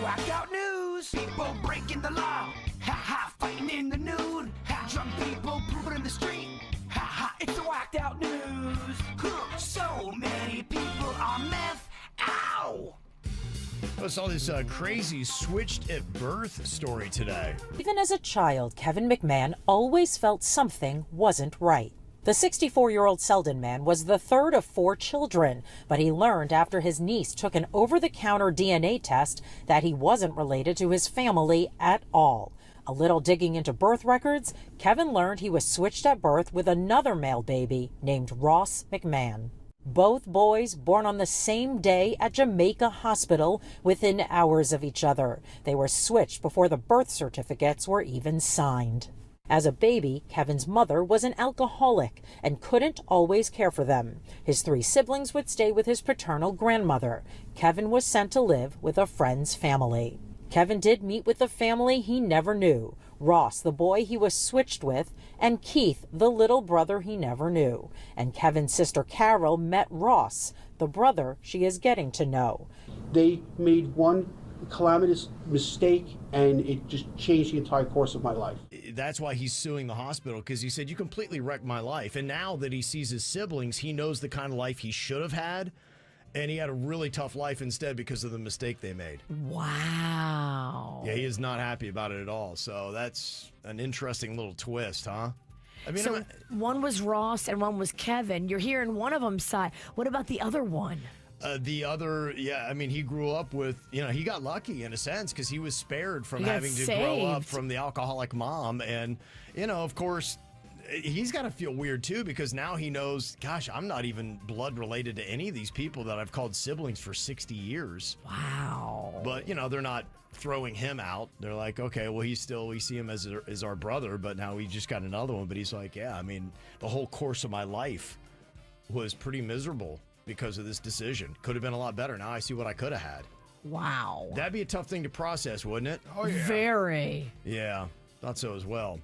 whacked out news. People breaking the law. Ha ha, fighting in the nude. Ha, drunk people pooping in the street. Ha ha, it's the whacked out news. Huh, so many people on meth. Ow! I saw this crazy switched at birth story today. Even as a child, Kevin McMahon always felt something wasn't right. The 64-year-old Selden man was the third of 4 children, but he learned after his niece took an over-the-counter DNA test that he wasn't related to his family at all. A little digging into birth records, Kevin learned he was switched at birth with another male baby named Ross McMahon. Both boys born on the same day at Jamaica Hospital within hours of each other. They were switched before the birth certificates were even signed. As a baby, Kevin's mother was an alcoholic and couldn't always care for them. His 3 siblings would stay with his paternal grandmother. Kevin was sent to live with a friend's family. Kevin did meet with the family he never knew. Ross, the boy he was switched with, and Keith, the little brother he never knew. And Kevin's sister Carol met Ross, the brother she is getting to know. They made one calamitous mistake, and it just changed the entire course of my life. That's why he's suing the hospital, because he said, you completely wrecked my life. And now that he sees his siblings, he knows the kind of life he should have had. And he had a really tough life instead because of the mistake they made. Wow. Yeah, he is not happy about it at all. So that's an interesting little twist, huh? I mean, So one was Ross and one was Kevin. You're hearing one of them's side. What about the other one? the other, yeah, I mean, he grew up with, he got lucky in a sense because he was spared from having to grow up from the alcoholic mom. And, of course, he's got to feel weird, too, because now he knows, gosh, I'm not even blood related to any of these people that I've called siblings for 60 years. Wow. But, they're not throwing him out. They're like, okay, well, we see him as our brother, but now we just got another one. But he's like, yeah, I mean, the whole course of my life was pretty miserable because of this decision. Could have been a lot better. Now I see what I could have had. Wow. That'd be a tough thing to process, wouldn't it? Oh, yeah. Very. Yeah, thought so as well.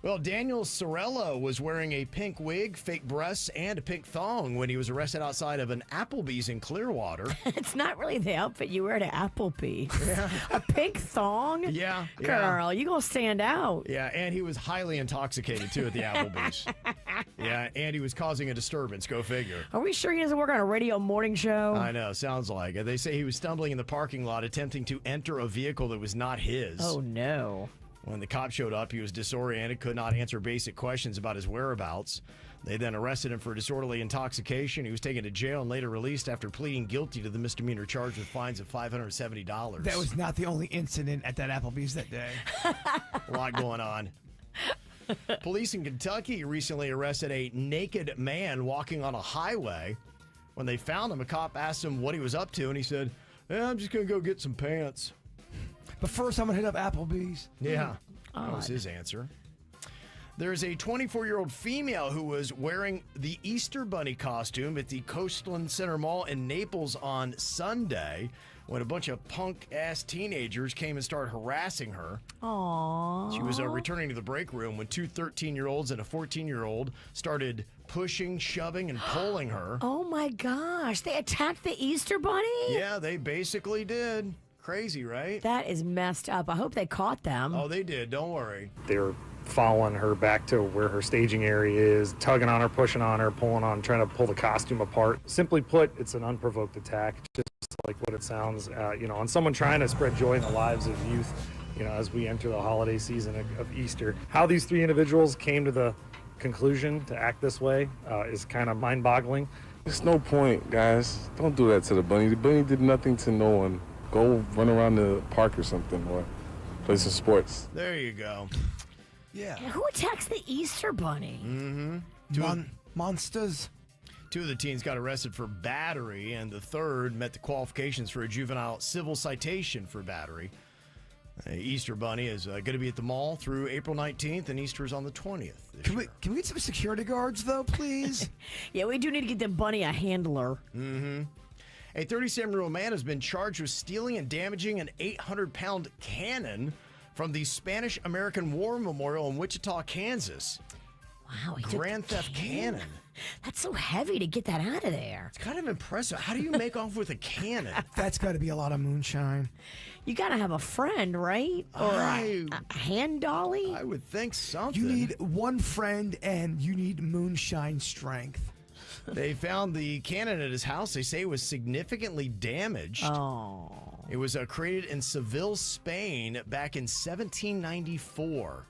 Well, Daniel Sorello was wearing a pink wig, fake breasts, and a pink thong when he was arrested outside of an Applebee's in Clearwater. It's not really the outfit you wear to Applebee's. Yeah. A pink thong? Yeah. Girl, you gonna stand out. Yeah, and he was highly intoxicated, too, at the Applebee's. Yeah, and he was causing a disturbance. Go figure. Are we sure he doesn't work on a radio morning show? I know, sounds like it. They say he was stumbling in the parking lot attempting to enter a vehicle that was not his. Oh, no. When the cop showed up, he was disoriented, could not answer basic questions about his whereabouts. They then arrested him for disorderly intoxication. He was taken to jail and later released after pleading guilty to the misdemeanor charge with fines of $570. That was not the only incident at that Applebee's that day. A lot going on. Police in Kentucky recently arrested a naked man walking on a highway. When they found him, a cop asked him what he was up to, and he said, I'm just going to go get some pants. But first, I'm going to hit up Applebee's. Yeah, that was his answer. There's a 24-year-old female who was wearing the Easter Bunny costume at the Coastland Center Mall in Naples on Sunday when a bunch of punk-ass teenagers came and started harassing her. Aww. She was returning to the break room when two 13-year-olds and a 14-year-old started pushing, shoving, and pulling her. Oh, my gosh. They attacked the Easter Bunny? Yeah, they basically did. Crazy, right? That is messed up. I hope they caught them. Oh, they did. Don't worry. They were following her back to where her staging area is, tugging on her, pushing on her, pulling on, trying to pull the costume apart. Simply put, it's an unprovoked attack, just like what it sounds, on someone trying to spread joy in the lives of youth, as we enter the holiday season of Easter. How these three individuals came to the conclusion to act this way is kind of mind-boggling. There's no point, guys. Don't do that to the bunny. The bunny did nothing to no one. Go run around the park or something or play some sports. There you go. Yeah. Who attacks the Easter Bunny? Mm-hmm. Monsters. Two of the teens got arrested for battery, and the third met the qualifications for a juvenile civil citation for battery. Easter Bunny is going to be at the mall through April 19th, and Easter is on the 20th. Can we get some security guards, though, please? Yeah, we do need to get the bunny a handler. Mm-hmm. A 37-year-old man has been charged with stealing and damaging an 800-pound cannon from the Spanish-American War Memorial in Wichita, Kansas. Wow, he Grand took Theft Cannon. That's so heavy to get that out of there. It's kind of impressive. How do you make off with a cannon? That's got to be a lot of moonshine. You got to have a friend, right? Or a hand dolly? I would think something. You need one friend and you need moonshine strength. They found the cannon at his house. They say it was significantly damaged. Oh. It was created in Seville, Spain back in 1794.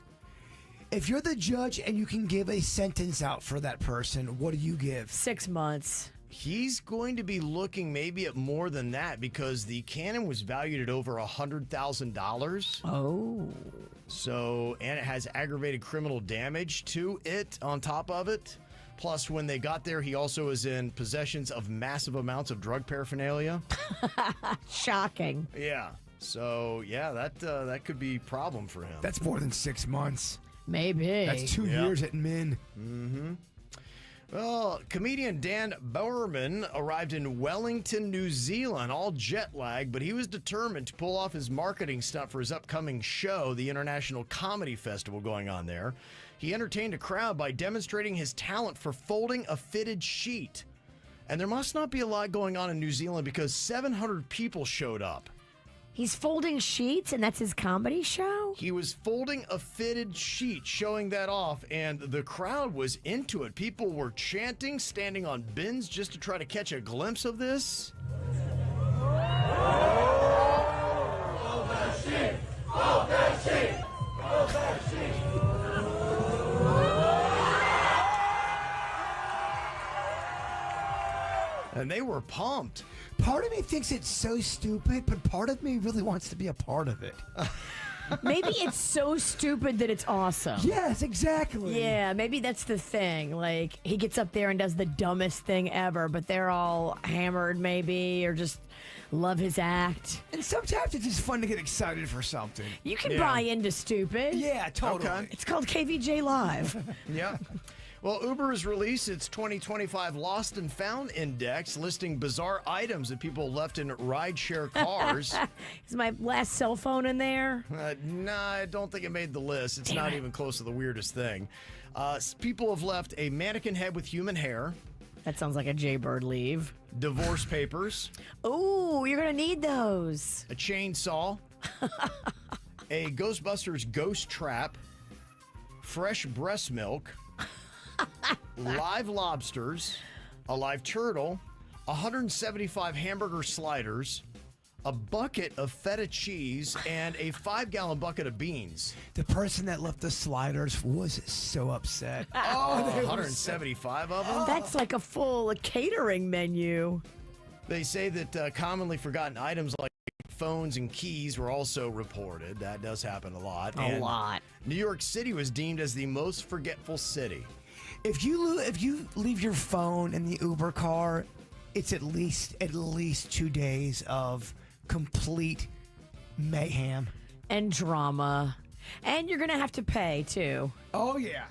If you're the judge and you can give a sentence out for that person, what do you give? 6 months. He's going to be looking maybe at more than that because the cannon was valued at over $100,000. Oh. So, and it has aggravated criminal damage to it on top of it. Plus, when they got there, he also is in possessions of massive amounts of drug paraphernalia. Shocking. Yeah. So, yeah, that could be a problem for him. That's more than 6 months. Maybe. That's 2 years at min. Mm-hmm. Well, comedian Dan Bowerman arrived in Wellington, New Zealand, all jet lagged, but he was determined to pull off his marketing stunt for his upcoming show, the International Comedy Festival going on there. He entertained a crowd by demonstrating his talent for folding a fitted sheet. And there must not be a lot going on in New Zealand because 700 people showed up. He's folding sheets, and that's his comedy show? He was folding a fitted sheet, showing that off, and the crowd was into it. People were chanting, standing on bins just to try to catch a glimpse of this. Fold that sheet! Fold that sheet! Fold that sheet! And they were pumped. Part of me thinks it's so stupid, but part of me really wants to be a part of it. Maybe it's so stupid that it's awesome. Yes, exactly. Yeah, maybe that's the thing. Like, he gets up there and does the dumbest thing ever, but they're all hammered maybe or just love his act. And sometimes it's just fun to get excited for something. You can buy into stupid. Yeah, totally. Okay. It's called KVJ Live. Yeah. Well, Uber has released its 2025 Lost and Found Index, listing bizarre items that people left in rideshare cars. Is my last cell phone in there? Nah, I don't think it made the list. It's not even close to the weirdest thing. People have left a mannequin head with human hair. That sounds like a Jaybird leave. Divorce papers. Oh, you're going to need those. A chainsaw. A Ghostbusters ghost trap. Fresh breast milk. Live lobsters, a live turtle, 175 hamburger sliders, a bucket of feta cheese, and a 5-gallon bucket of beans. The person that left the sliders was so upset. Oh, 175 of them? That's like a full catering menu. They say that commonly forgotten items like phones and keys were also reported. That does happen a lot. A lot. New York City was deemed as the most forgetful city. If you leave your phone in the Uber car, it's at least 2 days of complete mayhem and drama. And you're going to have to pay, too. Oh, yeah.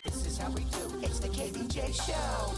This is how we do. It's the KVJ Show.